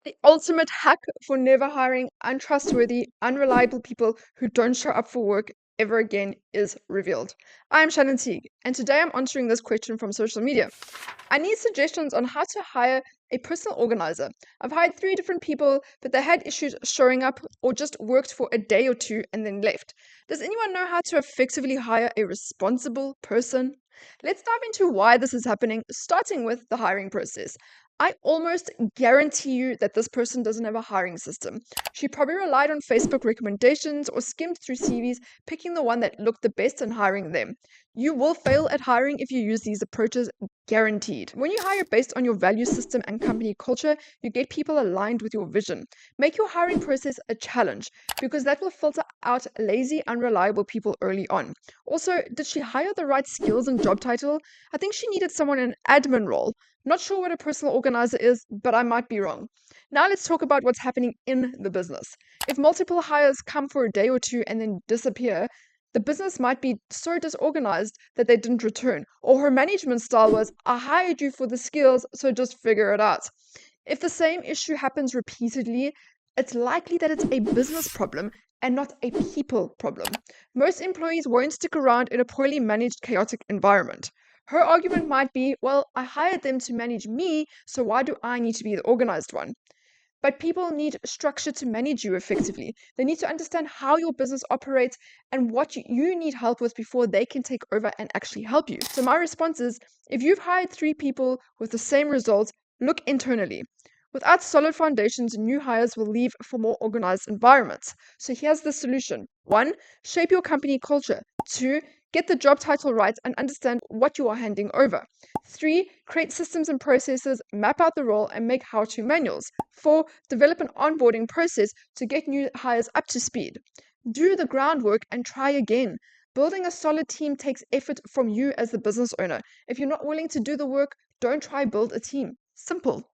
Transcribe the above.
The ultimate hack for never hiring untrustworthy, unreliable people who don't show up for work ever again is revealed. I'm Shannon, and today I'm answering this question from social media. I need suggestions on how to hire a personal organizer. I've hired 3 different people, but they had issues showing up or just worked for a day or two and then left. Does anyone know how to effectively hire a responsible person? Let's dive into why this is happening, starting with the hiring process. I almost guarantee you that this person doesn't have a hiring system. She probably relied on Facebook recommendations or skimmed through CVs, picking the one that looked the best and hiring them. You will fail at hiring if you use these approaches, guaranteed. When you hire based on your value system and company culture, you get people aligned with your vision. Make your hiring process a challenge because that will filter out lazy, unreliable people early on. Also, did she hire the right skills and job title? I think she needed someone in an admin role. Not sure what a personal organizer is, but I might be wrong. Now let's talk about what's happening in the business. If multiple hires come for a day or two and then disappear, the business might be so disorganized that they didn't return, or her management style was, I hired you for the skills, so just figure it out. If the same issue happens repeatedly, it's likely that it's a business problem and not a people problem. Most employees won't stick around in a poorly managed, chaotic environment. Her argument might be, well, I hired them to manage me, so why do I need to be the organized one? But people need structure to manage you effectively. They need to understand how your business operates and what you need help with before they can take over and actually help you. So, my response is if you've hired 3 people with the same results, look internally. Without solid foundations, new hires will leave for more organized environments. So here's the solution. 1, shape your company culture. 2, get the job title right and understand what you are handing over. 3, create systems and processes, map out the role, and make how-to manuals. 4, develop an onboarding process to get new hires up to speed. Do the groundwork and try again. Building a solid team takes effort from you as the business owner. If you're not willing to do the work, don't try build a team. Simple.